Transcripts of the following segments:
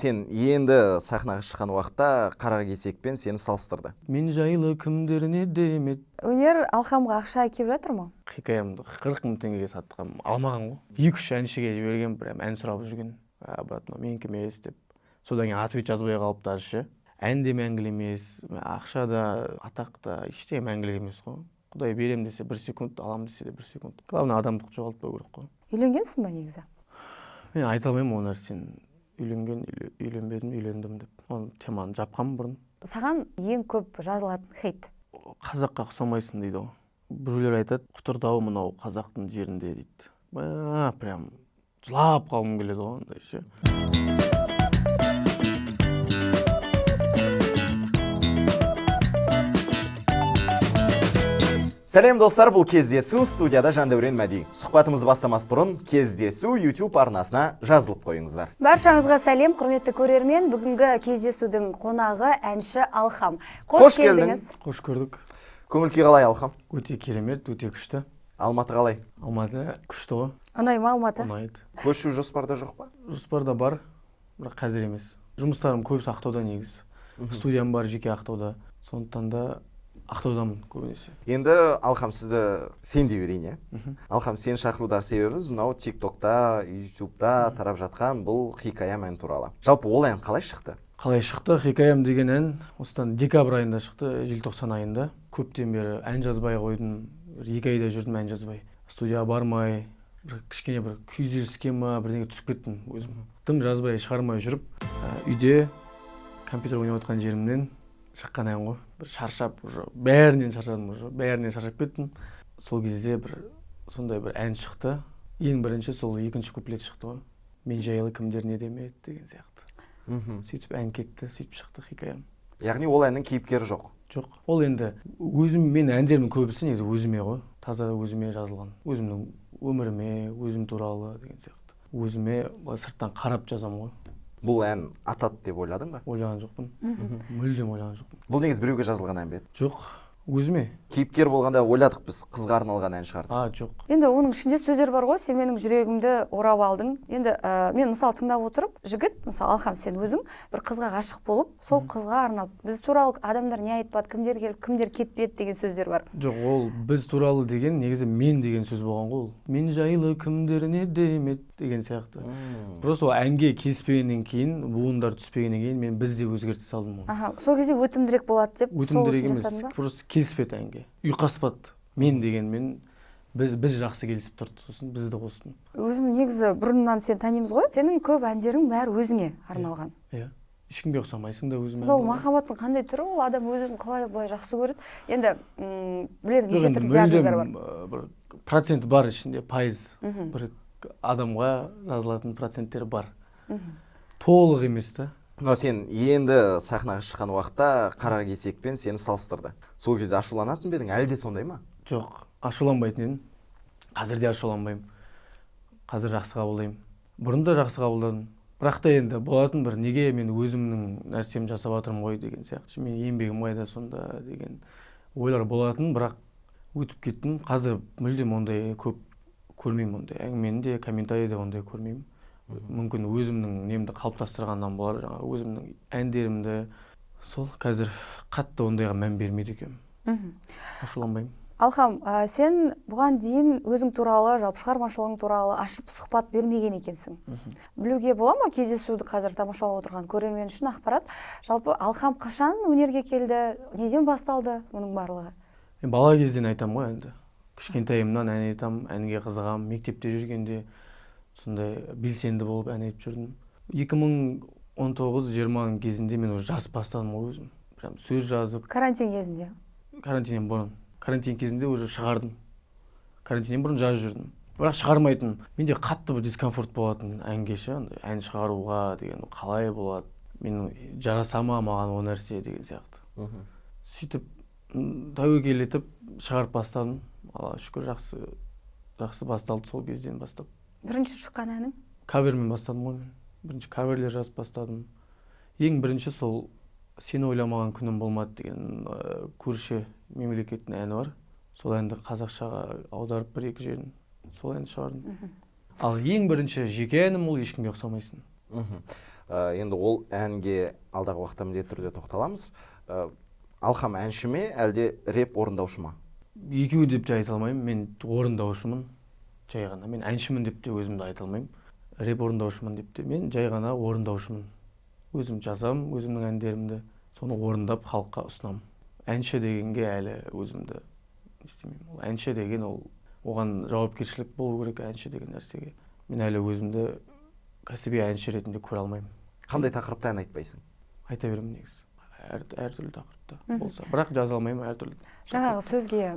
сен енді сахнаға шыққан уақытта Қара кесекпен сені салыстырды. Мен жайлы кімдер не демет. Өнер Алхамға ақша келіп жатыр ма? Хикаямды 40 мың теңгеге саттым. Алмаған ғой. 2-3 әншіге жіберген, прям ән сұрап жүрген. Брат, менікі емес деп. Содан кейін ответ жазбай қалып даже ше. Ән де мәңгілік емес, ақша да, атақ та ештеңе мәңгілік емес қой. Құдай берем десе 1 секунд, алам десе де 1 секунд. Главное адамдық жоғалтпау керек қой. Үйленгенсің ба негізі? Мен айта алмаймын ол нәрсені. Үйленген, үйленбедім, үйлендім деп. Оны теманы жапқам бұрын. Саған ең көп жазылатын хейт? Қазаққа ұқсамайсың дейді ғой. Біреулер айтады, құтырдау мынау қазақтың жерінде дейді. Прям жылап қалғым келеді ғой ондай ше. Сәлем достар, бұл кездесу студияда Жандәурен Мәди. Сұхбатымызды бастамас бұрын кездесу YouTube арнасына жазылып қойыңыздар. Баршаңызға сәлем, құрметті көрермен. Бүгінгі кездесудің қонағы әнші Алхам. Қош келдіңіз. Қош көрдік. Көңіл-күй қалай, Алхам? Өте керемет, өте күшті. Алматы қалай? Алматы күшті ғой. Ұнай ма Алматы? Ұнайды. Көшу жоспарда жоқ па? Жоспарда бар, бірақ қазір емес. Жұмыстарым көбісі Ақтауда негізі. Студиям бар жеке Ақтауда. Сондықтан да Ақтаудамын көбінесе. Енді Алхам сізді сен де берейін, Алхам сені шақырудағы себебіміз мынау TikTokта, YouTube'да тарап жатқан бұл Хикаям ән туралы. Жалпы ол ән қалай шықты? Қалай шықты? Хикаям деген ән осыдан декабрь айында шықты, желтоқсан айында. Көптен бері ән жазбай қойдым, 2 айда жүрдім ән жазбай. Студияға бармай, кішкене бір күйзеліске ма, бірдеңе түсіп кеттім өзім. Тым жазбай шығармай жүріп, үйде компьютер ойнап отқан жерімнен шыққан ән ғой. Бір шаршап, бәрінен шаршадым, бәрінен шаршап кеттім. Сол кезде бір сондай бір ән шықты. Ең бірінші сол 2-ші куплет шықты ғой. Мен жайлы кімдер не демет деген сияқты. Сөйтіп ән кетті, сөйтіп шықты Хикаям. Яғни ол әннің кейіпкері жоқ? Жоқ. Ол енді өзім, мен әндерімнің көбісі негізі өзіме ғой. Таза өзіме жазылған. Өзімнің өміріме, өзім туралы деген сияқты. Өзіме сырттан қарап жазамын ғой. Бұл ән атады деп ойладың ба? Ойлаған жоқпын. Мүлдем ойлаған жоқпын. Бұл негізі біреуге жазылған ән бе? Жоқ, өзіме. Кейіпкер болғанда ойладық біз, қызға арналған ән шығардық. Жоқ. Енді оның ішінде сөздер бар ғой, сен менің жүрегімді орап алдың. Енді мен мысалы тыңдап отырып, жігіт, мысалы Алхам сен өзің бір қызға ғашық болып, сол қызға арнап, біз туралы адамдар не айтпады, кімдер келіп, кімдер кетпеді деген сөздер бар. Жоқ, ол біз туралы деген негізі мен деген сөз болған ғой. Мен жайлы кімдер не демет деген сияқты. Просто әнге келіспегеннен кейін, буындар түспегеннен кейін мен біз деп өзгерте салдым оны. Сол кезде өтімдірек болады деп сол үшін үшін емес, жасадың ба? просто келіспеді әнге. Ұйқаспады. Мен дегенмен біз жақсы келісіп тұрды, сосын бізді қостым. Өзім негізі бұрыннан сен танимыз ғой. Сенің көп әндерің бәрі өзіңе арналған. Иә. Ешкімге ұқсамайсың да өзіме. Ол махаббаттың қандай түрі, ол адам өзін қалай былай жақсы көреді. Енді білемін, жоқ, неше түрлі диагноздар бар. бір процент бар ішінде, пайыз. Бір адамға жазылатын проценттер бар. Толық емес та. Но сен енді сахнаға шыққан уақытта Қара кесекпен сені салыстырды. Сол кезде ашуланатын ба едің, әлі де сондай ма? Жоқ, ашуланбайтын едім. Қазір де ашуланбаймын. Қазір жақсы қабылдаймын. Бұрын да жақсы қабылдадым. Бірақ та енді болатын бір неге мен өзімнің нәрсем жасап жатырмын ғой деген сияқты. Мен еңбегім қайда сонда деген ойлар болатын, бірақ өтіп кеттім. Қазір мүлдем ондай көп көрмеймін, ондай әңгімені де, комментарийде ондай көрмеймін. Мүмкін өзімнің немді қалыптастырғаннан болар, жаңағы өзімнің әндерімді сол қазір қатты ондайға мән бермейді екенмін. Ашуланбаймын. Алхам, сен бұған дейін өзің туралы, жалпы шығармашылығың туралы ашып сұхбат бермеген екенсің. Білуге бола ма кездесуді қазір тамашалап отырған көрермен үшін ақпарат? Жалпы Алхам қашан өнерге келді, неден басталды оның барлығы? Мен бала кезден айтам ғой енді. Кішкентайымнан ән айтам, әнге қызығам, мектепте жүргенде сондай белсенді болып ән айтып жүрдім. 2019-20 кезінде мен уже жас бастадым ғой өзім. Прям сөз жазып. Карантин кезінде? Карантиннен бұрын. Карантин кезінде уже шығардым. Карантиннен бұрын жазып жүрдім. Бірақ шығармайтын. Менде қатты бір дискомфорт болатын әнге ше, ән шығаруға деген қалай болады. Мен жараса ма маған о нәрсе деген сияқты. Сөйтіп тәуекел етіп шығарып бастадым. Аллаға шүкір жақсы басталды сол кезден бастап. Бірінші шыққан әнің? Кавермен бастадым ғой мен. Бірінші каверлер жазып бастадым. Ең бірінші сол сені ойламаған күнім болмады деген көрші мемлекеттің әні бар. Сол әнді қазақшаға аударып 1-2 жерін сол әнді шығардым. Ал ең бірінші жеке әнім ол ешкімге ұқсамайсың. Енді ол әнге алдағы уақытта міндетті түрде тоқталамыз. Алхам әнші ме, әлде рэп орындаушы ма? Екеуі деп те айта алмаймын. Мен орындаушымын жай ғана. Мен әншімін деп те өзімді айта алмаймын. Рэп орындаушымын деп те. Мен жай ғана орындаушымын. Өзім жазам, өзімнің әндерімді, соны орындап халыққа ұсынамын. Әнші дегенге әлі өзімді істемеймін. Ол әнші деген ол оған жауапкершілік болу керек, әнші деген нәрсеге. Мен әлі өзімді кәсіби әнші ретінде көре алмаймын. Қандай тақырыпта ән айтпайсың? Айта беремін негізі. Әртүрлі тақырыпта болса, бірақ жаза алмаймын әртүрлі. Жаңағы сөзге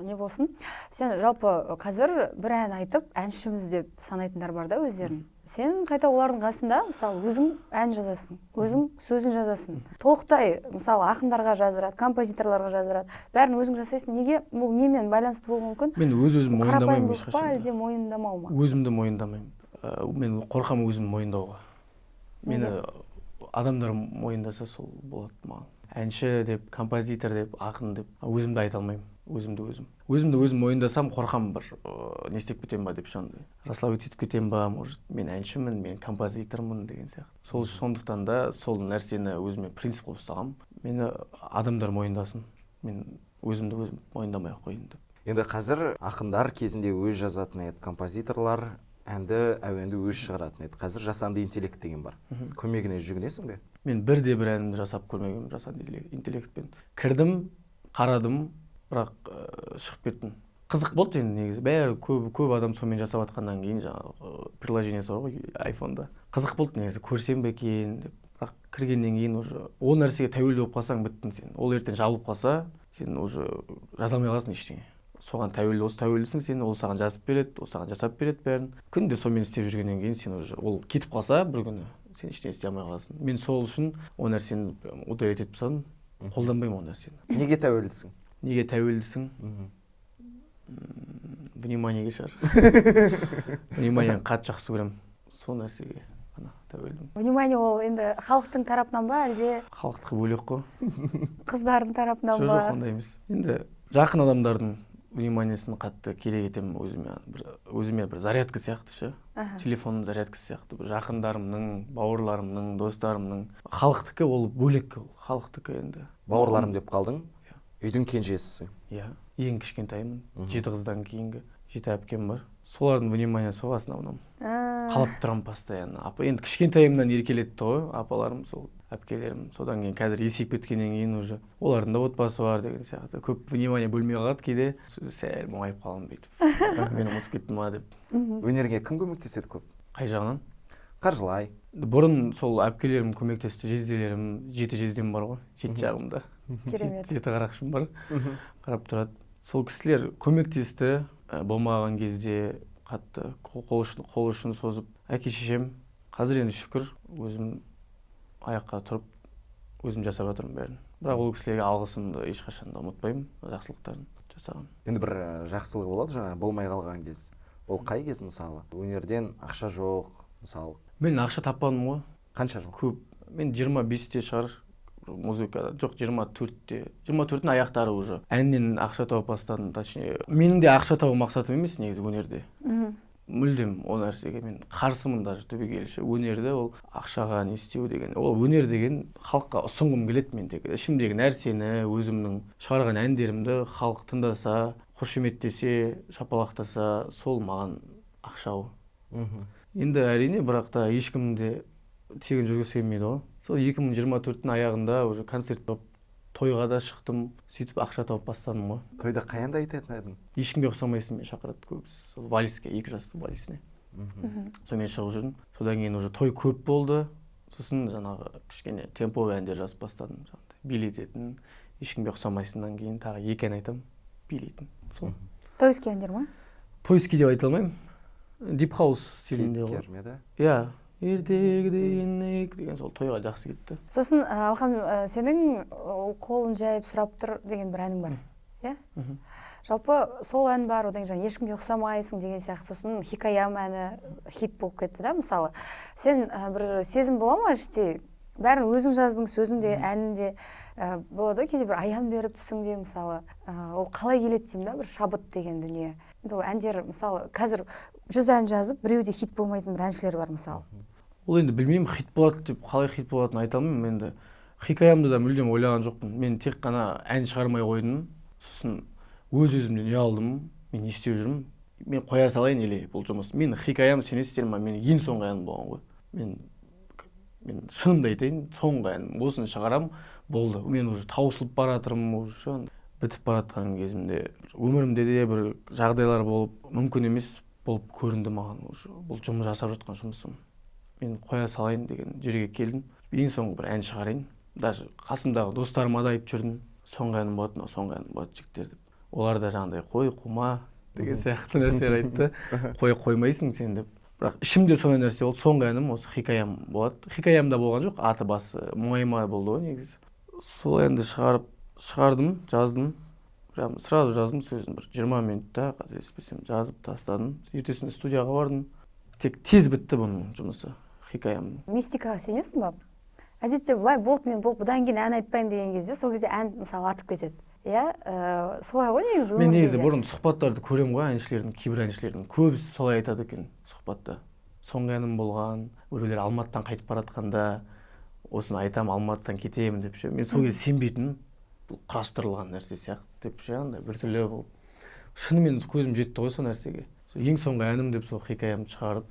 не болсын? Сен жалпы қазір бір ән айтып, әншіміз деп санайтындар бар да өздерін. Сен қайта олардың қасында, мысалы, өзің ән жазасың, өзің сөзін жазасың. Толықтай, мысалы, ақындарға жаздырады, композиторларға жаздырады. Бәрін өзің жасайсың. Неге? Бұл немен байланысты болуы мүмкін? Мен өзім мойындамаймын ешқашан. Қарапайымдылық па, әлде мойындамау ма? Өзімді мойындамаймын. Мен қорқамын өзімді мойындауға. Мені адамдар мойындаса сол болады маған. Әнші деп, композитор деп, ақын деп өзімді айта алмаймын. Өзімді өзім мойындасам қорқамын, бір не істеп кетем ба деп сондай. Расслабить етіп кетем ба, может, мен әншімін, мен композитормын деген сияқты. Сондықтан да сол нәрсені өзіме принцип қылып ұстағанмын. Мені адамдар мойындасын. Мен өзімді өзім мойындамай ақ қояйын деп. Енді қазір ақындар кезінде өз жазатын еді, композиторлар әуенді өз шығаратын еді. Қазір жасанды интеллект деген бар. Көмегіне жүгінесің бе? Мен бірде бір әнімді жасап көрмегенмін жасанды интеллектпен. Кірдім, қарадым, бірақ шығып кеттім. Қызық болды енді негізі. Бәрі көп адам сонымен жасап жатқаннан кейін жаңағы приложениесі бар ғой айфонда. Қызық болды негізі, көрсем бе екен деп. Бірақ кіргеннен кейін уже ол нәрсеге тәуелді болып қалсаң біттің сен. Ол ертең жабылып қалса, сен уже жаза алмай қаласың ештеңе. Соған тәуелдісің сен, ол саған жазып береді, ол саған жасап береді бәрін. Күнде сонымен істеп жүргеннен кейін сен уже ол кетіп қалса бір күні сен ештеңе істей алмай қаласың. Мен сол үшін ол нәрсені удалить етіп тастадым, қолданбаймын ол нәрсені. Неге тәуелдісің? Неге тәуелдісің? Вниманиеге шығар. Вниманиені қатты жақсы көремін. Сол нәрсеге ғана тәуелдімін. Внимание ол енді халықтың тарапынан ба, әлде халықтікі бөлек қой. Қыздардың тарапынан ба? Жоқ, ондай емес. Енді жақын адамдардың вниманиесін қатты керек етемін өзіме бір зарядка сияқты ше. Телефонның зарядкасы сияқты. Жақындарымның, бауырларымның, достарымның. Халықтікі ол бөлек, халықтікі енді. Бауырларым деп қалдың? Үйдің кенжесісің? Иә, ең кішкентайымын. 7 қыздан кейінгі 7 әпкем бар. Солардың внимание сол основном. Қалап тұрамын постоянно. Енді кішкентайымнан еркелетті ғой апаларым, сол әпкелерім. Содан кейін қазір есейіп кеткеннен кейін уже олардың да отбасы бар деген сияқты. Көп внимание бөлмей қалады кейде. Сәл мұңайып қаламын бүйтіп. Мен ұмытып кеттім ма деп. Өнерге кім көмектеседі көп? Қай жағынан? Қаржылай. Бұрын сол әпкелерім көмектесті, жезделерім, 7 жездем бар ғой, 7 жағымда. Керемет. 7 қарақшым бар. Қарап тұрады. Сол кісілер көмектесті, болмаған кезде қатты қол ұшын созып. Әке-шешем қазір енді шүкір өзім аяққа тұрып, өзім жасап жатырмын бәрін. Бірақ ол кісілерге алғысымды ешқашан да ұмытпаймын, жақсылықтарын жасаған. Енді бір жақсылығы болады жаңа болмай қалған кез. Ол қай кез мысалы? Өнерден ақша жоқ, мысалы. Мен ақша таппадым ғой. Қанша жыл? Көп. Мен 25-те шығар музыкада, жоқ 24-те. 24-тің аяқтары уже. Әннен ақша тауып бастадым, точнее. Менің де ақша табу мақсатым емес негізі өнерде. Мүлдем ол нәрсеге мен қарсымын даже түбегейлі. Өнерде ол ақшаға не істеу деген. Ол өнер деген халыққа ұсынғым келеді мен тек. Ішімдегі нәрсені, өзімнің шығарған әндерімді халық тыңдаса, қошеметтесе, шапалақтаса, сол маған ақша. Енді әрине, бірақ та ешкім де тегін жүргісі келмейді ғой. Сол 2024-тің аяғында уже концерт болып, тойға да шықтым, сөйтіп ақша тауып бастадым ғой. Тойда қаянда айтатын едің? Ешкімге ұқсамайсың мен шақырады көбісі. Сол вальске, 2 жастық вальсіне. Сонымен шығып жүрдім. Содан кейін уже той көп болды. Сосын жаңағы кішкене темповый әндер жазып бастадым. Билететін, ешкімге ұқсамайсыңнан кейін тағы 2 ән айтамын, билейтін. Тойский әндер ма? Тойский деп айта алмаймын. Deep House стилінде ғой. Кермеді? Иә. Ертегіден деген сол тойға жақсы кетті. Сосын Алхам, сенің қолын жайып сұрап тұр деген бір әнің бар. Иә? Жалпы сол ән бар, одан кейін ешкімге ұқсамайсың деген сияқты. Сосын хикаям әні хит болып кетті да, мысалы. Сен бір сезім бола ма іште? Бәрін өзің жаздың, сөзіңде, әнінде болады кейде бір аян беріп түсіңде, мысалы. Ол қалай келеді деймін да, бір шабыт деген дүние. Ол әндер, мысалы, қазір 100 ән жазып, біреуде хит болмайтын бір әншілер бар, мысалы. Ол енді білмеймін, хит болады деп, қалай хит болатынын айта алмаймын. Енді хикаямды да мүлдем ойлаған жоқпын. Мен тек қана ән шығармай қойдым. Сосын өз-өзімнен ұялдым. Мен не істеп жүрмін? Мен қоя салайын или бұл жұмыс. Мен хикаям сенесіздер ме? Мен ең соңғы әнім болған ғой. Мен шынымды айтайын, соңғы әнім. Осыны шығарам, болды. Мен уже таусылып бара жатырмын, уже бітіп бара жатқан кезімде. Өмірімде де бір жағдайлар болып, мүмкін емес болып көрінді маған уже. Бұл жұмыс жасап жатқан жұмысым. Мен қоя салайын деген жерге келдім. Ең соңғы бір ән шығарайын. Даже қасымдағы достарыма да айтып жүрдім. Соңғы әнім болады, соңғы әнім болады жігіттер деп. Олар да жаңағыдай қой қума деген сияқты нәрселер айтты. Қоймайсың сен деп. Бірақ ішімде сондай нәрсе болды. Соңғы әнім осы хикаям болады. Хикаямда болған жоқ, аты басы Моэма болды ғой негізі. Сол әнді шығардым, жаздым. Прям сразу жаздым сөзін, бір 20 минутта қателеспесем жазып тастадым. Ертесіне студияға бардым. Тек тез бітті бұның жұмысы, хикаямның. Мистикаға сенесің ба? Әдетте былай болды, мен болды, бұдан кейін ән айтпаймын деген кезде сол кезде ән мысалы атып кетеді. Иә, солай ғой негізі өмірде. Мен негізі бұрын сұхбаттарды көремін ғой, әншілердің, кейбір әншілердің көбісі солай айтады екен сұхбатта. Соңғы әнім болған, біреулер Алматыдан қайтып бара жатқанда осыны айтамын, Алматыдан кетемін деп ше. Мен сол кезде сенбейтінмін. Бұл құрастырылған нәрсе сияқты деп ше, андай біртүрлі болып. Шынымен көзім жетті ғой сол нәрсеге. Ең соңғы әнім деп сол хикаямды шығарып.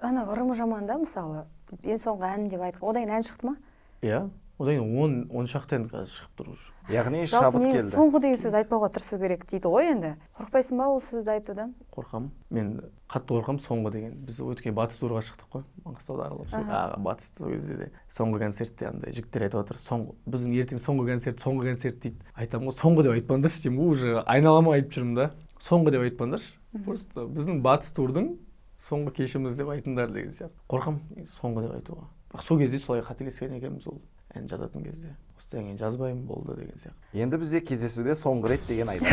Ана ырымы жаман да мысалы. Ең соңғы әнім деп айтқан. Одан кейін ән шықты ма? Иә. Одан кейін 10 шақты ән қазір шығып тұр уже. Яғни шабыт келді. Соңғы деген сөз айтпауға тырысу керек дейді ғой енді. Қорықпайсың ба ол сөзді айтудан? Қорқамын. Мен қатты қорқамын соңғы деген. Біз өткен батыс турға шықтық қой. Маңғыстауды аралап. Батысты сол кезде де соңғы концертте андай жігіттер айтып отыр. Біздің ертең соңғы концерт дейді. Айтамын ғой, соңғы деп айтпаңдаршы деймін. Уже айналама айтып жүрмін да. Соңғы деп айтпаңдаршы. Просто біздің батыс турдың соңғы кешіміз деп айтыңдар деген сияқты. Қорқамын соңғы деп айтуға. Бірақ сол кезде солай қателескен екенбіз ол ән жазатын кезде. Осыдан кейін жазбаймын болды деген сияқты. Енді бізде кездесуде соңғы рет деген айтады.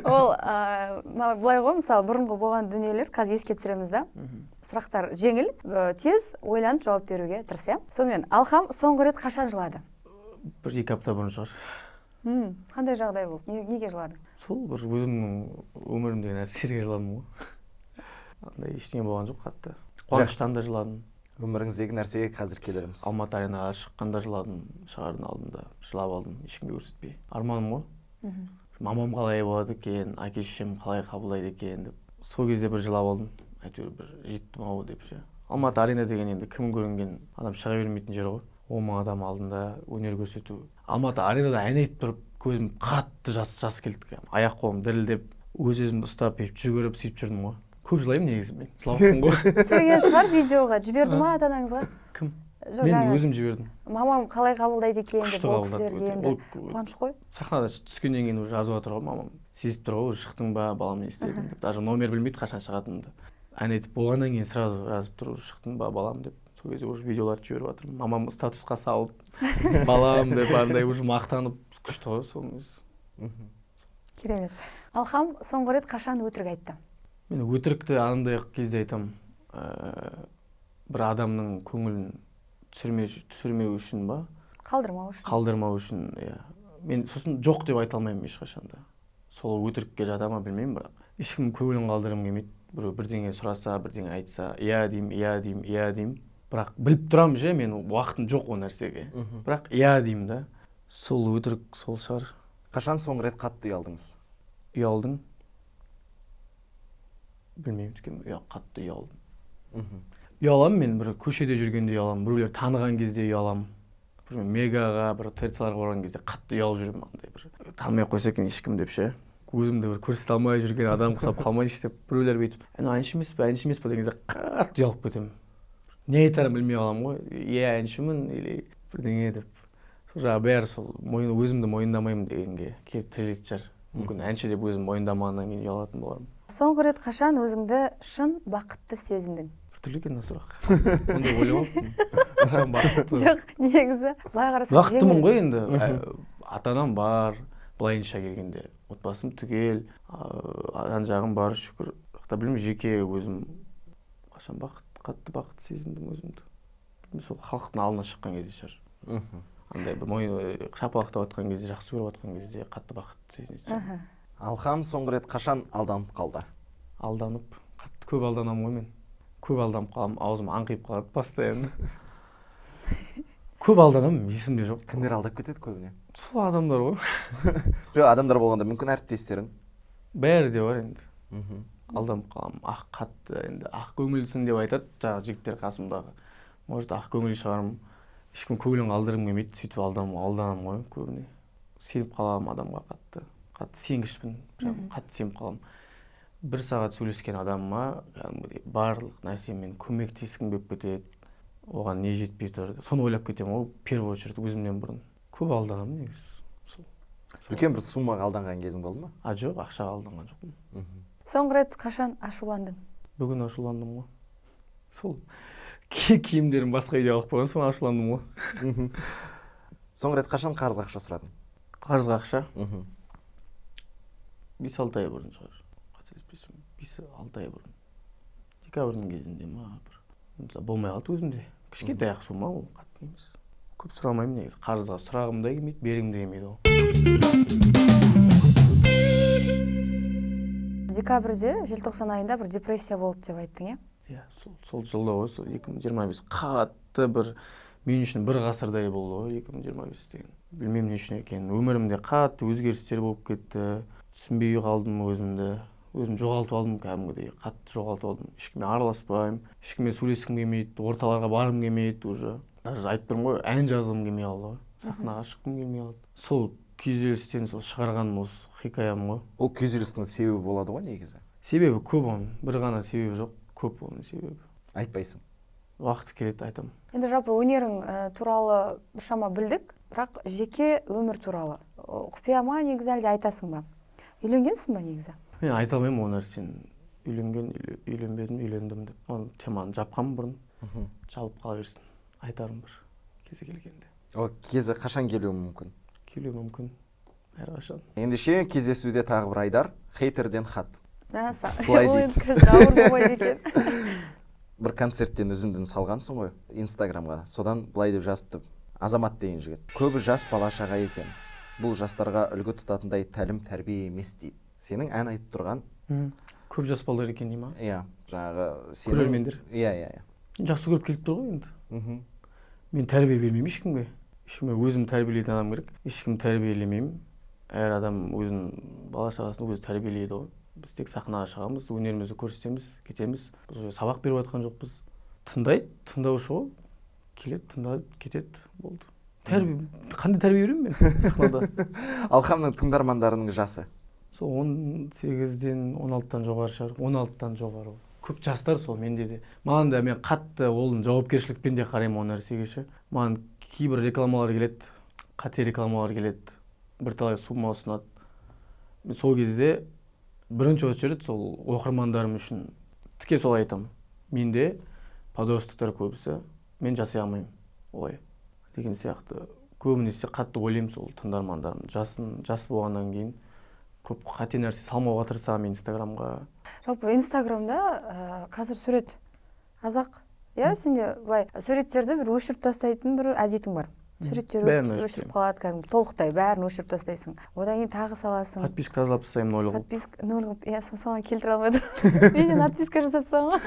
Ол былай ғой, мысалы бұрынғы болған дүниелер қазір еске түсіреміз да. Сұрақтар жеңіл, тез ойланып жауап беруге тырысамын. Сонымен Алхам соңғы рет қашан жылады? 1-2 апта бұрын шығар. Қандай жағдай болды? Неге жыладың? Сол бір өзімнің өмірімдегі нәрселерге жыладым ғой. Андай ештеңе болған жоқ қатты. Қуаныштан да жыладым. Өміріңіздегі нәрсеге қазір келерміз. Алматы аренаға шыққанда жыладым, шығардың алдында жылап алдым, ешкімге көрсетпей. Арманым ғой. Мамам қалай болады екен, әке-шешем қалай қабылдайды екен деп. Сол кезде бір жылап алдым. Әйтеуір бір жеттім ау деп ше. Алматы арена деген енді кім көрінген адам шыға бермейтін жер ғой. 10 мың адам алдында өнер көрсету. Алматы аренада ән айтып тұрып, көзім қатты жас келді. Аяқ қолым дірілдеп, өз-өзімді ұстап, жүгіріп сөйтіп жүрдім ғой. Көп жылаймын негізі мен. Жылауқпын ғой. Түсірген шығар видеоға, жіберді ма ата-анаңызға? Кім? Мен өзім жібердім. Мамам қалай қабылдайды екен деп ол кісілерге енді қуаныш қой. Сахнада түскеннен кейін уже жазып жатыр ғой мамам. Сезіп тұр ғой, шықтың ба, балам не істедің деп. Даже номер білмейді қашан шығатынымды. Ән айтып болғаннан кейін сразу жазып тұр, шықтың ба, балам деп. Сол кезде уже видеоларды жіберіп жатырмын. Мамам статусқа салып, балам деп андай уже мақтанып күшті ғой сол өзі. Керемет. Алхам соңғы рет қашан өтірік айтты? Мен өтірікті андай кезде айтам, бір адамның көңілін түсірмеу үшін ба? Қалдырмау үшін, иә. Мен сосын жоқ деп айта алмаймын ешқашанда. Сол өтірікке жата ма білмеймін, бірақ ешкім көңілін қалдырғым келмейді. Біреу бірдеңе сұраса, бірдеңе айтса, иә деймін. Бірақ біліп тұрамын же, мен уақытым жоқ ол нәрсеге. Бірақ иә деймін да. Сол өтірік сол шығар. Қашан соңғы рет қатты ұялдыңыз? Ұялдың? Білмеймін, қатты ұялдым. Ұяламын мен, бір көшеде жүргенде ұяламын, біреулер таныған кезде ұяламын. Бір мегаға, бір ТРЦ-ларға барған кезде қатты ұялып жүремін, андай бір танымай қойса екен ешкім деп ше. Өзімді бір көрсете алмай жүрген адам құсап қалмайыншы деп, біреулер бүйтіп, әнші емес пе деген кезде қатты ұялып кетемін. Не айтарым білмей қаламын ғой, әншімін или бірдеңе деп. Сол жаңағы бәрі сол өзімді мойындамаймын дегенге келіп тірелетін шығар. Мүмкін әнші деп өзім мойындамағаннан кейін ұялатын болармын. Соңғы рет қашан өзіңді шын бақытты сезіндің? Біртүрлі екен сұрақ. Ондай ойламаппын. Қашан бақытты? Жоқ, негізі былай қарасаң бақыттымын ғой енді. Ата-анам бар, былайынша келгенде. Отбасым түгел, жан-жағым бар, шүкір. Білмеймін, жеке өзім қашан қатты бақытты сезіндім өзімді. Сол халықтың алдына шыққан кезде шығар. Андай бір шапалақтап жатқан кезде, жақсы көріп жатқан кезде қатты бақытты сезінеді. Алхам соңғы рет қашан алданып қалды? Алданып, қатты көп алданамын ғой мен. көп алданып қаламын, аузым аңқиып қалады постоянно. Көп алданамын, есімде жоқ. Кімдер алдап кетеді көбіне? Сол адамдар ғой. Жоқ, адамдар болғанда мүмкін әріптестерің. Бәрі де бар енді. Мгм. Алданып қаламын. Ақ қатты, енді ақ көңілсің деп айтады жаңағы жігіттер қасымдағы. Может, ақ көңіл шығармын. Ешкім көңілін алдырғым келмейді, сөйтіп алданамын ғой көбіне. Сеніп қаламын адамға қатты. Қатты сенгішпін, прям қатты сеніп қаламын. 1 сағат сөйлескен адамыма кәдімгідей барлық нәрсемен көмектескім келіп кетеді. Оған не жетпей тұр. Соны ойлап кетемін ғой, первый очередь өзімнен бұрын. Көп алданамын негізі. Үлкен бір суммаға алданған кезің болды ма? Жоқ, ақшаға алданған жоқпын. Соңғы рет қашан ашуландың? Бүгін ашуландым ғой. Сол киімдерім басқа үйде алып қойған, соны ашуландым ғой. Соңғы рет қашан қарызға ақша сұрадың? Қарызға ақша 5-6 ай бұрын шығар. Қателеспесем, 5-6 ай бұрын. Декабрьдің кезінде ма бір. Мысалы болмай қалды өзімде. Кішкентай ақ сума ол, қатты емес. Көп сұрамаймын негізі. Қарызға сұрағым да келмейді, бергім де келмейді ол. Декабрьде, желтоқсан айында бір депрессия болды деп айттың, Иә, сол жылда ғой, 2025 қатты бір мен үшін бір ғасырдай болды ғой 2025 деген. Білмеймін не үшін екенін. Өмірімде қатты өзгерістер болып кетті. Түсінбей қалдым өзімді. Өзім жоғалтып алдым кәдімгідей, қатты жоғалтып алдым. Ешкіммен араласпаймын, ешкіммен сөйлескім келмейді, орталарға барғым келмейді уже. Даже айтып тұрмын ғой, ән жазғым келмей қалды ғой. Сахнаға шыққым келмей қалды. Сол күйзелістен сол шығарғаным осы хикаям ғой. Ол күйзелістің себебі болады ғой негізі. Себебі көп оның, бір ғана себебі жоқ, көп оның себебі. Айтпайсың. Уақыт келеді айтамын. Енді жалпы өнерің туралы біршама білдік, бірақ жеке өмір туралы құпия ма негізі әлде айтасың ба? Үйленгенсің ба негізі? Мен айта алмаймын ол нәрсені. Үйленген, үйленбедім, үйлендім деп. Оны теманы жапқанмын бұрын. Жабып қала берсін. Айтарым бір кезі келгенде. О, кезі қашан келуі мүмкін? Келуі мүмкін. Әрқашан. Ендеше кездесуде тағы бір Айдар, хейтерден хат. Былай дейді. Қазір ауыр болмайды екен. Бір концерттен үзіндіні салғансың ғой Инстаграмға. Содан былай деп жазыпты. Азамат деген жігіт. Көбі жас бала-шаға екен. Бұл жастарға үлгі тұтатындай тәлім тәрбие емес дейді. Сенің ән айтып тұрған? Көп жас балалар екен дей ма? Иә, жаңағы сенің көрермендер. Иә. Жақсы көріп келіп тұр ғой енді. Мен тәрбие бермеймін ешкімге. Ешкімге өзім тәрбиелейтін адам керек. Ешкім тәрбиелемеймін. Әр адам өзінің бала-шағасын өзі тәрбиелейді ғой. Біз тек сахнаға шығамыз, өнерімізді көрсетеміз, кетеміз. Біз сабақ беріп жатқан жоқпыз. Тыңдайды, тыңдаушы ғой. Келеді, тыңдап кетеді, болды. Қандай тәрбие беремін мен сахнада? Алхамның тыңдармандарының жасы? Сол 18-ден 16-тан жоғары шығар, 16-тан жоғары. Көп жастар сол менде де. Маған да мен қатты олың жауапкершілікпен де қараймын ол нәрсеге ше. Маған кейбір рекламалар келеді, қате рекламалар келеді. Бірталай сумма ұсынады. Мен сол кезде бірінші очередь сол оқырмандарым үшін тіке сол айтамын. Менде подростктар көбісі, мен жасай алмаймын олай деген сияқты. Көбінесе қатты ойлаймын сол тыңдармандарым. Жас болғаннан кейін көп қате нәрсе салмауға тырысамын Инстаграмға. Жалпы Инстаграмда қазір сурет азақ. Иә, сенде былай суреттерді бір өшіріп тастайтын бір әдетің бар. Суреттер өшіріп қалады, кәдімгі толықтай бәрін өшіріп тастайсың. Одан кейін тағы саласың. Подписка тазалап тастаймын нөл қылып. Подписка нөл қылып, иә, соған келтіре алмай тұрмын. Мен де подписка жасатсам ғой.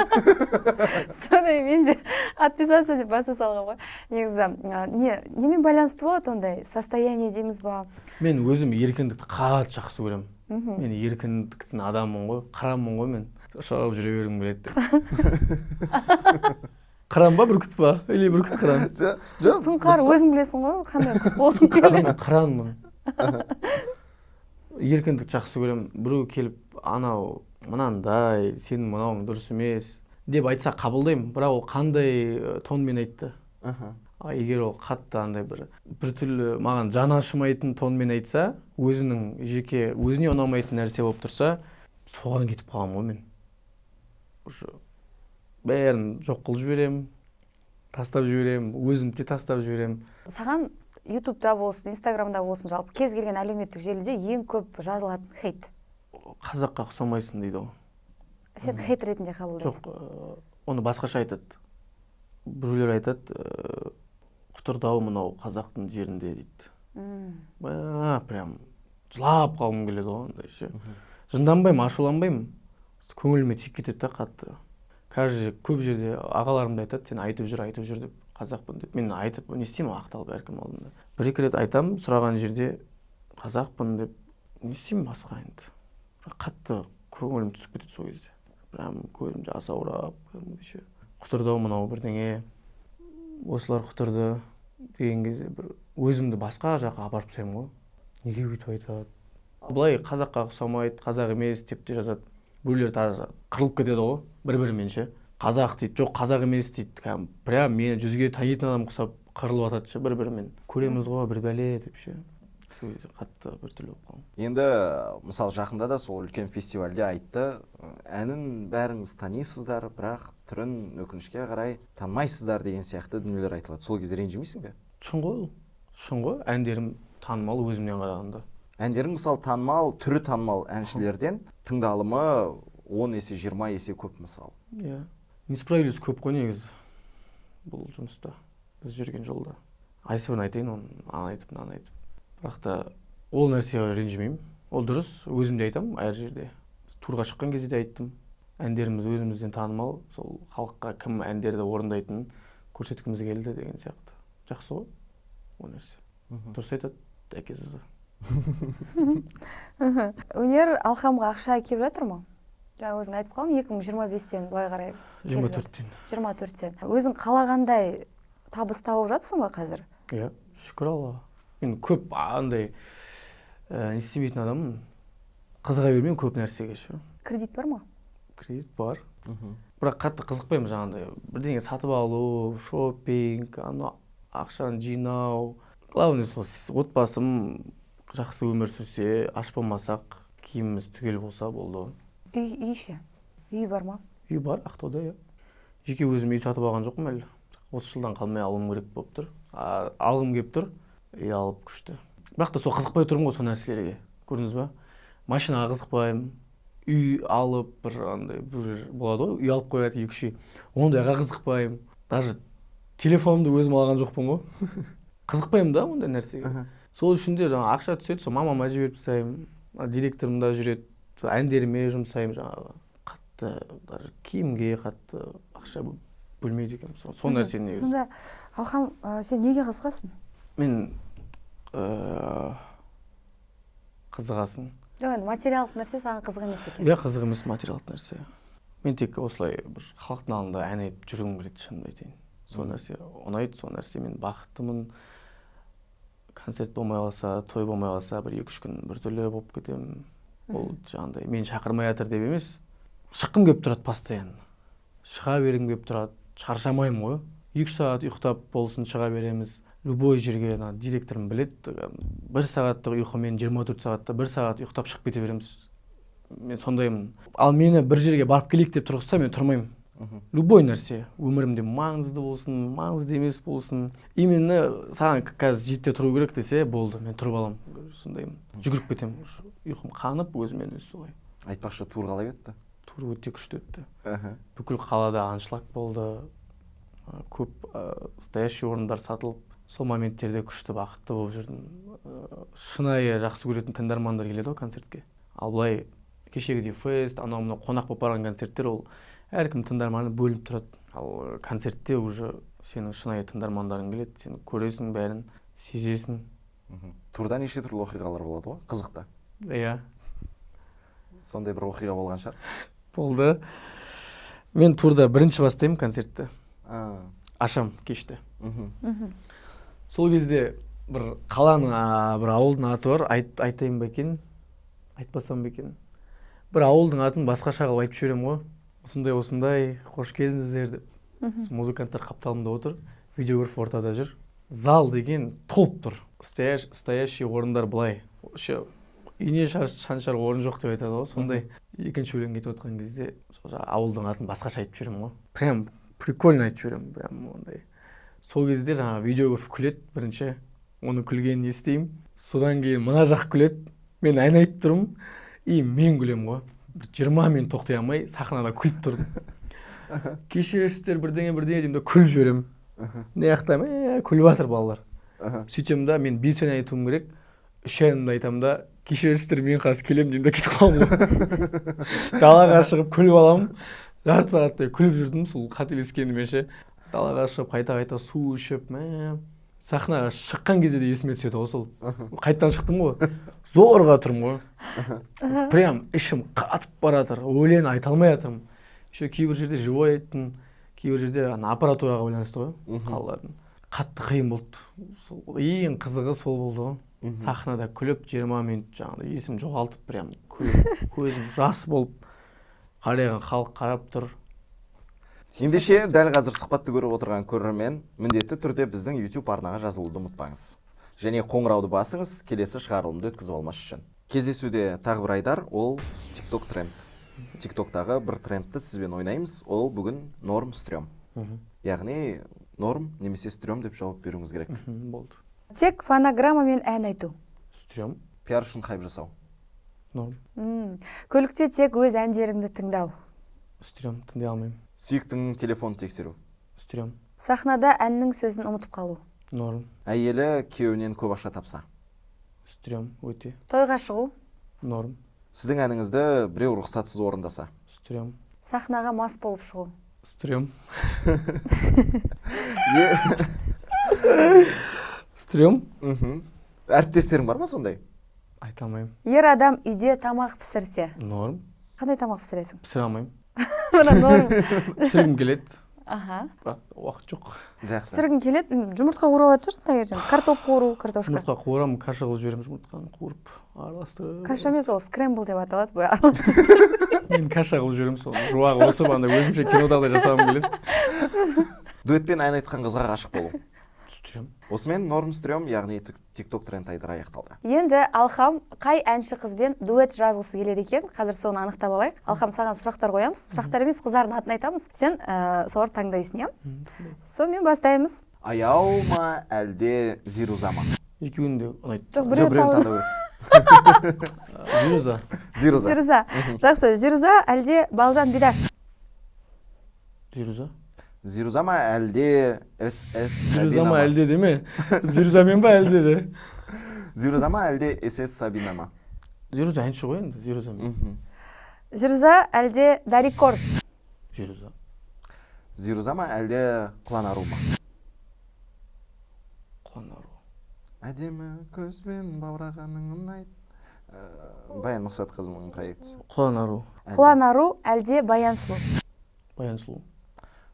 Сондай мен де отписаться деп баса салғам ғой. Негізі немен байланысты болады ондай состояние дейміз ба? Мен өзім еркіндікті қатты жақсы көремін. Мен еркіндіктің адаммын ғой, қыранмын ғой мен. Шауып жүре бергім келеді. Қыран ба, бүркіт па? Или бүркіт қыран? Сұңқар өзің білесің ғой, қандай құс болғың келеді. Мен қыранмын. Еркіндік жақсы көремін. Біреу келіп, анау мынандай, сенің мынауың дұрыс емес деп айтса қабылдаймын. Бірақ ол қандай тонмен айтты. Егер ол қатты андай бір түрлі маған жаны ашымайтын тонмен айтса, өзінің жеке, өзіне ұнамайтын нәрсе болып тұрса, соған кетіп қаламын ғой мен. Бәрін жоқ қылып жіберемін, тастап жіберемін, өзімді тастап жіберемін. Саған ютубта болсын, инстаграмда болсын, жалпы кез келген әлеуметтік желіде ең көп жазылатын хейт? Қазаққа ұқсамайсың дейді ғой. Сен хейт ретінде қабылдайсың? Жоқ, оны басқаша айтады. Біреулер айтады, құтырды-ау мынау қазақтың жерінде дейді. Прям жылап қалғым келеді ғой, андай ше. Жынданбаймын, ашуланбаймын. Көңіліме тиіп кетеді да қатты. қазір көп жерде ағаларым да айтады, сен айтып жүр деп, қазақпын деп. Мен айтып не істеймін ақталып әркім алдында. Бір-екі рет айтамын, сұраған жерде қазақпын деп, не істеймін басқа енді. Қатты көңілім түсіп кетеді сол кезде. Прям көзім жасы аурап, кәдімгідей құтырды-ау мынау бірдеңе. Осылар құтырды деген кезде бір өзімді басқа жаққа апарып тастаймын ғой. Неге бүйтіп айтады? Былай қазаққа ұқсамайды, қазақ емес деп те жазады. Біреулер таза қырылып кетеді ғой, бір-бірімен ше. Қазақ дейді, жоқ қазақ емес дейді. Прям мені жүзге танитын адам құсап қырылып атады ше бір-бірімен. Көреміз ғой бір бәле деп ше. Сол кезде қатты біртүрлі болып қалдым. Енді мысалы жақында да сол үлкен фестивальде айтты, әнін бәріңіз танисыздар, бірақ түрін өкінішке қарай танымайсыздар деген сияқты дүниелер айтылады. Сол кезде ренжімейсің бе? Шын ғой, әндерім танымал өзімнен қарағанда. Әндерің мысалы танымал, түрі танымал әншілерден тыңдалымы 10 есе 20 есе көп мысалы. Иә. Несправедливость көп қой негізі бұл жұмыста, біз жүрген жолда. Айсыбын айтайын, аны айтып, мынаны айтып. Бірақ та ол нәрсеге ренжімеймін. Ол дұрыс, өзім де айтамын әр жерде. Турға шыққан кезде де айттым. Әндеріміз өзімізден танымал, сол халыққа кім әндерді орындайтынын көрсеткіміз келді деген сияқты. Жақсы ғой ол нәрсе. Дұрыс айтады әкесі. Өнер Алхамға ақша келіп жатыр ма? Жаңа өзің айтып қалдың 2025-тен былай қарай. 24-тен. Өзің қалағандай табыс тауып жатсың ба қазір? Иә, шүкір Аллаға. Мен көп андай не істемейтін адаммын. Қызыға бермеймін көп нәрсеге ше. Кредит бар ма? Кредит бар. Бірақ қатты қызықпаймын жаңағындай. Бірдеңе сатып алу, шоппинг, ақшаны жинау. Главное сол отбасым жақсы өмір сүрсе, аш болмасақ, киіміміз түгел болса болды. Үй ше? Үй бар ма? Үй бар, Ақтауда, иә. Жеке өзім үй сатып алған жоқпын әлі. 30 жылдан қалмай алуым керек болып тұр. Алғым келіп тұр. Үй алып күшті. Бірақ та сол қызықпай тұрмын ғой сол нәрселерге. Көрдіңіз ба? Машинаға қызықпаймын. Үй алып бір андай бір болады ғой, үй алып қояды 2-3 үй. Ондайға қызықпаймын. Даже телефонымды өзім алған жоқпын ғой. Қызықпаймын да ондай нәрсеге. Сол үшін де жаңа ақша түседі, сол мамама жіберіп тастаймын. Директорымда жүреді, әндеріме жұмсаймын жаңағы. Қатты даже киімге қатты ақша бөлмейді екенмін. Сол нәрсені негізі. Сонда Алхам, сен неге қызығасың? Мен қызығасын. Жоқ, енді материалдық нәрсе саған қызық емес екен. Иә, қызық емес материалдық нәрсе. Мен тек осылай бір халықтың алдында ән айтып жүргім келеді, шынымды айтайын. Сол нәрсе ұнайды, сол нәрсе мен бақыттымын. Концерт болмай қалса, той болмай қалса, бір 2-3 күн біртүрлі болып кетемін. Ол жаңағыдай мен шақырмай жатыр деп емес. Шыққым келіп тұрады постоянно. Шыға бергім келіп тұрады. Шаршамаймын ғой. 2 сағат ұйықтап болсын шыға береміз. Любой жерге директорым біледі. 1 сағаттық ұйқымен 24 сағатта 1 сағат ұйықтап шығып кете береміз. Мен сондаймын. Ал мені бір жерге барып келейік деп тұрғызса, мен тұрмаймын. Любой нәрсе, өмірімде маңызды болсын, маңызды емес болсын. Именно саған қазір жетте тұру керек десе, болды, мен тұрып аламын. Сондаймын. Жүгіріп кетемін. Ұйқым қанып, өзімен өзі солай. Айтпақшы, тур қалай өтті? Тур өте күшті өтті. Бүкіл қалада аншлаг болды. Көп стоящий орындар сатылып, сол моменттерде күшті бақытты болып жүрдім. Шынайы жақсы көретін тыңдармандар келеді ғой концертке. Ал былай кешегідей фест, анау-мынау қонақ болып барған концерттер ол әркім тыңдарманы бөлініп тұрады. Ал концертте уже сенің шынайы тыңдармандарың келеді, сен көресің бәрін, сезесің. Турда неше түрлі оқиғалар болады ғой, қызықты. Иә. Сондай бір оқиға болған шығар. Болды. Мен турда бірінші бастаймын концертті. Ашам кешті. Сол кезде бір қаланың, бір ауылдың аты бар, айтайын ба екен, айтпасам ба екен. Бір ауылдың атын басқаша қылып айтып жіберемін ғой. Осындай, қош келдіңіздер деп. Музыканттар қапталымда отыр, видеограф ортада жүр. Зал деген толып тұр. Стоящий орындар былай. Ине шаншар орын жоқ деп айтады ғой. Сондай екінші өлең кетіп отқан кезде ауылдың атын басқаша айтып жіберемін ғой. Прям прикольно айтып жіберемін, прям ондай. Сол кезде жаңа видеограф күледі бірінші. Оны күлгенін естеймін. Содан кейін мына жақ күледі. Мен ән айтып тұрмын. И мен күлемін ғой. 20 минут тоқтай алмай сахнада күліп тұрдым. Кешірерсіздер бірдеңе деймін де күліп жіберемін. Не яқтам, күліп жатыр балалар. Сөйтемін да мен 5 ән айтуым керек. 3 әнімді айтамын да кешірерсіздер мен қазір келемін деймін де кетіп қаламын ғой. Далаға шығып күліп аламын. жарты сағаттай күліп жүрдім сол қателескеніме ше. Далаға шығып қайта су ішіп, сахнаға шыққан кезде де есіме түседі ғой сол. Қайттан шықтым ғой, зорға тұрмын ғой. Прям ішім қатып баратыр, өлең айта алмай жатырмын. Еще кейбір жерде живой айттым, кейбір жерде аппаратураға байланысты ғой, қалалардың. Қатты қиын болды. Ең қызығы сол болды ғой. Сахнада күліп 20 минут жаңағыдай есім жоғалтып, прям көзім жас болып, қарайған халық қарап тұр. Ендеше дәл қазір сұхбатты көріп отырған көрермен міндетті түрде біздің YouTube арнаға жазылуды ұмытпаңыз. Және қоңырауды басыңыз, келесі шығарылымды өткізіп алмас үшін. Кездесуде тағы бір айдар, ол TikTok тренд. TikToktағы бір трендті сізбен ойнаймыз, ол бүгін норм стрём. Яғни норм немесе стрём деп жауап беруіңіз керек. Болды. Тек фонограммамен ән айту. Стрём. Пиар үшін хайп жасау. Норм. Көлікте тек өз әндеріңді тыңдау. Стрём. Тыңдай алмаймын. Сүйіктің телефонын тексеру. Стрём. Сахнада әннің сөзін ұмытып қалу. Норм. Әйелі күйеуінен көп ақша тапса. Стрём. Өте. Тойға шығу. Норм. Сіздің әніңізді біреу рұқсатсыз орындаса. Стрём. Сахнаға мас болып шығу. Стрём. Стрём. Әріптестерің бар ма сондай? Айта алмаймын. Ер адам үйде тамақ пісірсе. Норм. Қандай тамақ пісіресің? Пісіре алмаймын. Мына норм. Пісіргім келеді. Аха. Бірақ уақыт жоқ. Жақсы. Пісіргің келеді, жұмыртқа қуыралатын шығарсың таңертең. Картоп қуыру, картошка. Жұмыртқа қуырамын, каша қылып жіберемін, жұмыртқаны қуырып, араластырып. Каша емес, ол скрэмбл деп аталады. Мен каша қылып жіберемін, соны жуағы осып, андай өзімше кинодағыдай жасағым келеді. Дуэтпен ән айтқан қызға ғашық болу. Стрём. Осымен норм стрём, яғни TikTok тренд айдары аяқталды. Енді Алхам қай әнші қызбен дуэт жазғысы келеді екен? Қазір соны анықтап алайық. Алхам, саған сұрақтар қоямыз. Сұрақтар емес, қыздардың атын айтамыз. Сен солар таңдайсың, иә? Сонымен бастаймыз. Аяу ма әлде Зируза ма? Екеуін де ұнайды. Жоқ, Біреуін біреу таңдау керек. Зируза. Зируза. Зируза. Жақсы, Зируза әлде Балжан Бидаш? Зируза. Зируза ма әлде СС Зируза ма әлде деме. Зирузамен ба әлде де. Зируза ма әлде СС Сабина ма? Зируза әнші ғой енді, Зирузамен. Зируза әлде Дарикор? Зируза. Зируза ма әлде Құланару ма? Құланару. Әдемі көзбен баурағаның ұнайды. Баян Мақсатқызының проектісі. Құланару. Құланару әлде Баян Сұлу? Баян Сұлу.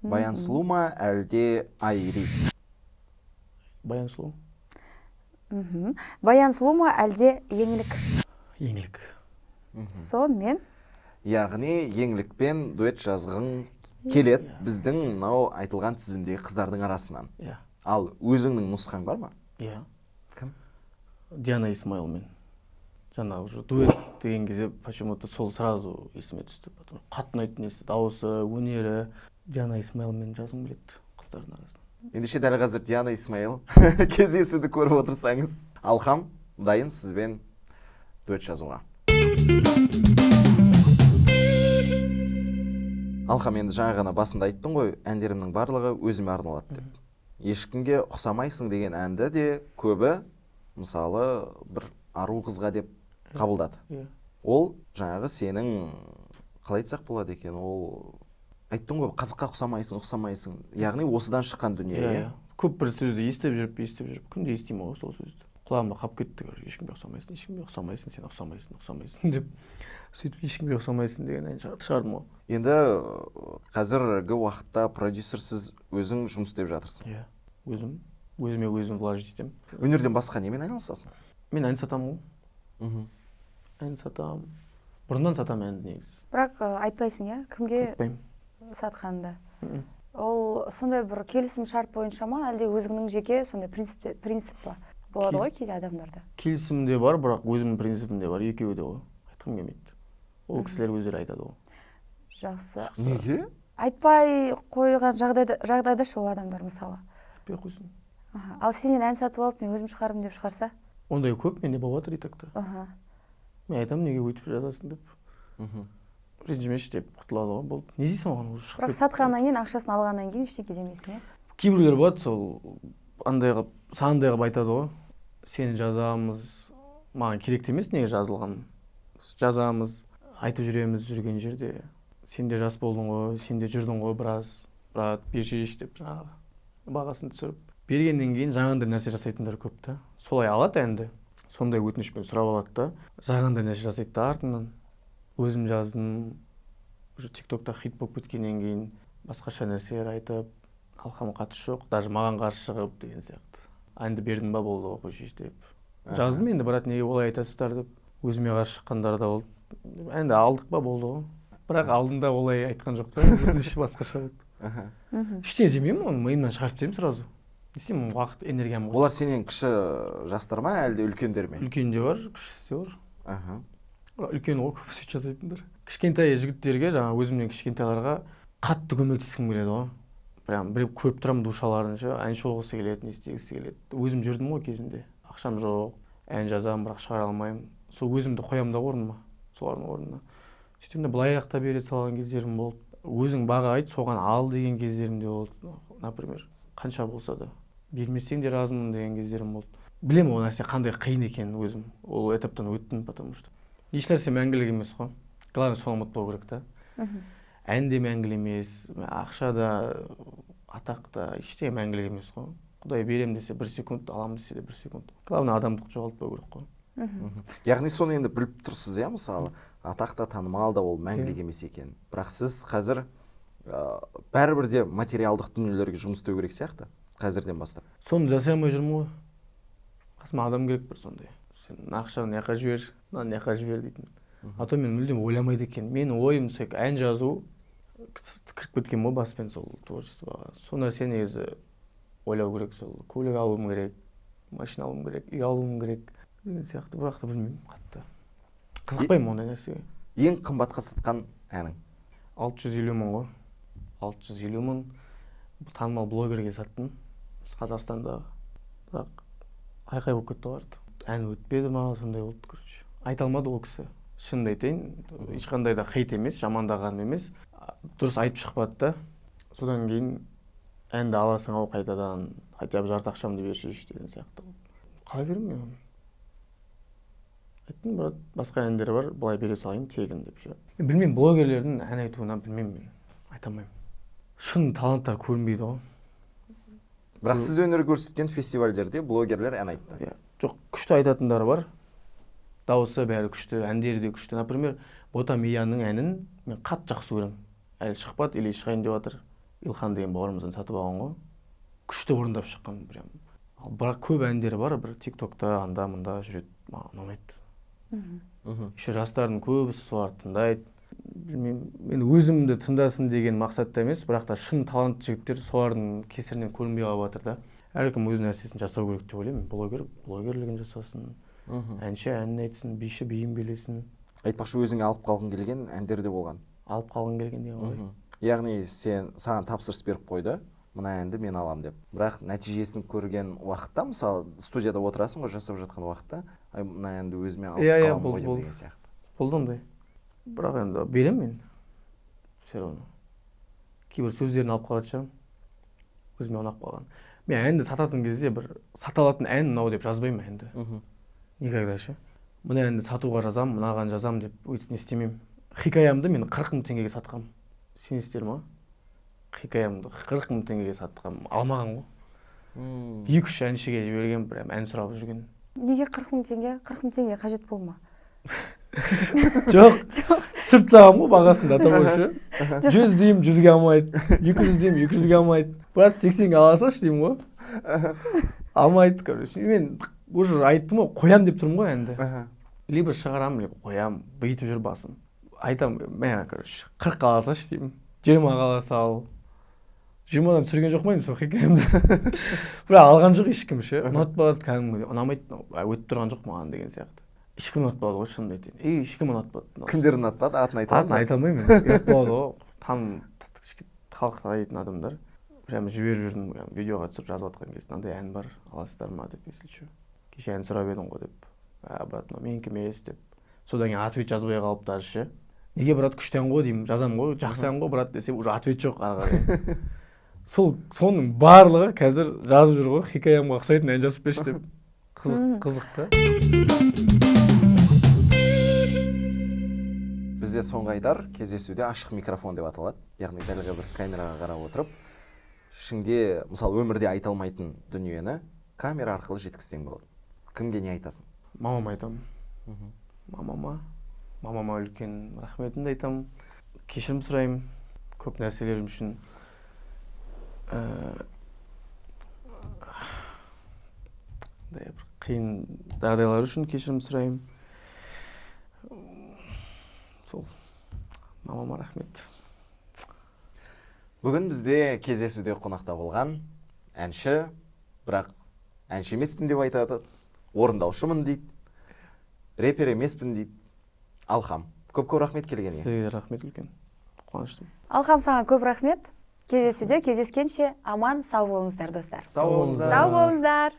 Баян Сұлу ма әлде Айри? Баян Сұлу. Баян Сұлу ма әлде Еңлік? Еңлік. Сонымен Яғни еңлікпен дуэт жазғың келеді біздің мынау айтылған тізімдегі қыздардың арасынан. Иә. Ал өзіңнің нұсқаң бар ма? Иә. Кім? Диана Исмайлмен. Жаңағы уже дуэт деген кезде почему-то сол сразу есіме түсті. Қатты ұнайтын несі, дауысы, өнері. Диана Исмайлмен жазғым келеді қыздардың арасынан. Ендеше дәл қазір Диана Исмайл кездесуді көріп отырсаңыз, Алхам дайын сізбен дуэт жазуға. Алхам, енді жаңа ғана басында айттың ғой, әндерімнің барлығы өзіме арналады деп. Ешкімге ұқсамайсың деген әнді де көбі, мысалы, бір ару қызға деп қабылдады. Ол жаңағы сенің, қалай айтсақ болады екен, ол айттың ғой, қазаққа ұқсамайсың. Яғни осыдан шыққан дүние. Көп бір сөзді естіп жүріп, күнде естимін ғой сол сөзді. Құлағыма қап кетті, ешкімге ұқсамайсың, сен ұқсамайсың деп. Сөйтіп ешкімге ұқсамайсың деген ән шығардым ғой. Енді қазіргі уақытта продюсер сіз өзің жұмыс істеп жатырсың. Иә, өзіме влажить етемін. Өнерден басқа немен айналысасың? Мен ән сатамын ғой. Ән сатамын. Бұрыннан сатамын әнді негізі. бірақ айтпайсың, иә? Кімге Айтпаймын. сатқанды? Ол сондай бір келісім шарт бойынша ма, әлде өзіңнің жеке сондай принцип па? Болады ғой кейде адамдарда. Келісім де бар, бірақ өзімнің принципім де бар, екеуі де ғой. Айтқым келмейді. Ол кісілер өздері айтады ғой. Жақсы. Неге? Айтпай қойған жағдайда ше ол адамдар мысалы. Айтпай қойсын. Ал сенен ән сатып алып, мен өзім шығарым деп шығарса? Ондай көп менде болып жатыр итакта. Мен айтамын, неге өйтіп жазасың деп. Ренжімеші деп құтылады ғой, болды. Не дейсің оған, уже шығып бірақ сатқаннан кейін, ақшасын алғаннан кейін ештеңе демейсің, иә? Кейбіреулер болады, сол андай қылып, сағындай қылып айтады ғой. Сені жазамыз, маған керек емес неге жазылған. Жазамыз, айтып жүреміз жүрген жерде. сен де жас болдың ғой, сен де жүрдің ғой біраз, брат, бершейші деп жаңағы бағасын түсіріп. Бергеннен кейін жаңағындай нәрсе жасайтындар көп та. Солай алады әнді, сондай өтінішпен сұрап алады да, жаңағындай нәрсе жасайды да артынан. Өзім жаздым, уже тиктокта хит болып кеткеннен кейін басқаша нәрселер айтып, алқам қатысы жоқ, даже маған қарсы шығып деген сияқты. Әнді бердім ба болды ғой қойшиш деп. Жаздым енді, брат, неге олай айтасыздар деп. Өзіме қарсы шыққандар да болды. Әнді алдық ба болды ғой. Бірақ алдында олай айтқан жоқ та, өтініш басқаша болды. Ештеңе демеймін, оны миымнан шығарып тастаймын сразу. Десем, уақыт, энергиям ғой. Олар сенен кіші жастар ма, әлде үлкендер ме? Үлкен де бар, кішісі де бар. Үлкен ғой, көп сөйтіп жасайтындар. Кішкентай жігіттерге, жаңа өзімнен кішкентайларға қатты көмектескім келеді ғой. Прям бір көріп тұрамын душаларын ше, әнші болғысы келеді, не істегісі келеді. Өзім жүрдім ғой кезінде. Ақшам жоқ, ән жазамын, бірақ шығара алмаймын. Сол өзімді қоямын да орныма, солардың орнына. Сөйтіп былай аяқта бере салған кездерім болды. Өзің баға айт, соған ал деген кездерім де болды. Например, қанша болса да бермесең де разымын деген кездерім болды. Білемін ол нәрсе қандай қиын екенін өзім. Ол этаптан өттім, потому что еш нәрсе мәңгілік емес қой. Главное, соны ұмытпау керек та. Ән де мәңгілік емес, ақша да, атақ та, ештеңе мәңгілік емес қой. Құдай берем десе 1 секунд, алам десе де 1 секунд. Главное, адамдық жоғалтпау керек қой. Яғни соны енді біліп тұрсыз, иә, мысалы, атақ та, танымал да ол мәңгілік емес екен. Бірақ сіз қазір бәрібір де материалдық дүниелерге жұмыс істеу керек сияқты, қазірден бастап. Соны жасай алмай жүрмін ғой. Қасыма адам керек бір сондай. Сен ақшаны яққа жібер, мынаны яққа жібер дейтін. А то мен мүлдем ойламайды екен. Менің ойым сол ән жазу кіріп кеткен ғой баспен сол творчествоға. Сол нәрсе негізі ойлау керек, сол көлік алуым керек, машина алуым керек, үй алуым керек деген сияқты. Бірақ та білмеймін, қатты қызықпаймын ондай нәрсеге. Ең қымбатқа сатқан әнің? 650 мың ғой. 650 мың танымал блогерге саттым. Қазақстандағы. Бірақ айқай болып кетті ғой. Ән өтпеді ма, сондай болды, короче. Айта алмады ол кісі. Шынымды айтайын, ешқандай да хейт емес, жамандағаным емес. Дұрыс айтып шықпады да. Содан кейін әнді аласың ау қайтадан, хотя бы жарты ақшамды бершейші деген сияқты. Қалай беремін мен? Айттым, брат, басқа әндері бар, былай бере салайын тегін деп ше. Білмеймін, блогерлердің ән айтуынан білмеймін мен. Айта алмаймын. Шын таланттар көрінбейді ғой. Бірақ сіз өнер көрсеткен фестивальдерде блогерлер ән айтты. Жоқ, күшті айтатындары бар. Дауысы бәрі күшті, әндері де күшті. Например, Бота Мияның әнін мен қатты жақсы көремін. Әлі шықпады, или шығайын деп жатыр. Илхан деген бауырымыздан сатып алған ғой. Күшті орындап шыққан прям. Бірақ көп әндері бар, бір тиктокта анда-мында жүреді. Маған ұнайды. Еще жастардың көбісі соларды тыңдайды. Білмеймін, мен өзімді тыңдасын деген мақсатта емес, бірақ та шын талантты жігіттер солардың кесірінен көрінбей қалып жатыр да. Әркім өз нәрсесін жасау керек деп ойлаймын. Блогерлігін жасасын. Әнші әнін айтсын, биші биін билесін. Айтпақшы, өзіңе алып қалғың келген әндер де болған. Алып қалғың келген деген ғой. Яғни саған тапсырыс беріп қойды, мына әнді мен алам деп. Бірақ нәтижесін көрген уақытта, мысалы, студияда отырасың ғой, жасап жатқан уақытта, мына әнді өзіме алып қалам ғой деген сияқты. Болды ондай. Бірақ енді берем мен. Все равно. Кейбір сөздерін алып қалады шығармын. Өзіме ұнап қалған. Мен әнді сататын кезде бір саталатын ән мынау деп жазбаймын әнді. Никогда ше. Мына әнді сатуға жазам, мынаған жазам деп өйтіп не істемеймін. Хикаямды мен 40 мың теңгеге сатқам. Сенесіздер ма? Хикаямды 40 мың теңгеге сатқам. Алмаған ғой. 2-3 әншіге жіберген, прям ән сұрап жүрген. Неге 40 мың теңге? 40 мың теңге қажет болма. Жоқ. Түсіріп тастағам ғой бағасын да атамайшы. 100 деймін, 100-ге алмайды. 200 деймін, 200-ге алмайды. Брат, 80-ге ала салшы деймін ғой. Алмайды, короче. Мен уже айттым ғой, қоям деп тұрмын ғой әнді. Либо шығарам, либо қоям, бүйтіп жүр басым. Айтам, мен, короче, 40 ала салшы деймін. 20-ға ала сал. 20-дан түсірген жоқ маймын сол хикаямды. Бірақ алған жоқ ешкім ше. Ұнатпады, кәдімгідей. Ұнамайды, өтіп тұрған жоқ маған деген сияқты. Ешкім ұнатпады ғой, шынымды айтайын. Ешкім ұнатпады. Кімдер ұнатпады? Атын айта аламын? Атын айта алмаймын мен. Ұнатпады ғой. Халыққа айтатын адамдар. Прямо жіберіп жүрдім, видеоға түсіріп жазып жатқан кезде мынандай ән бар, аласыздар ма деп, если что. Кеше ән сұрап едім ғой деп. Брат, менікі емес деп. Содан кейін ответ жазбай қалып даже ше. Неге брат, күшті ән ғой деймін, жазам ғой, жақсы ән ғой брат десе, уже ответ жоқ ары қарай. Соның барлығы қазір жазып жүр ғой, хикаямға ұқсайтын ән жазып берші деп. Қызық та. Біз бізде соңғы айтар кездесуде ашық микрофон деп аталады. Яғни дәл қазір камераға қарап отырып, ішіңде, мысалы, өмірде айта алмайтын дүниені камера арқылы жеткізсең болады. Кімге не айтасың? Мамама айтамын. Мамама үлкен рахметімді айтамын. Кешірім сұраймын көп нәрселерім үшін. Бір қиын жағдайлар үшін кешірім сұраймын. Сол, мамама рахмет. Бүгін бізде кездесуде қонақта болған әнші, бірақ әнші емеспін деп айтады, орындаушымын дейді, рэпер емеспін дейді. Алхам, көп рахмет келгеніңе. Сізге рахмет үлкен. Қуаныштымын. Алхам, саған көп рахмет. Кездесуде кездескенше аман сау болыңыздар, достар. Сау болыңыздар. Сау болыңыздар.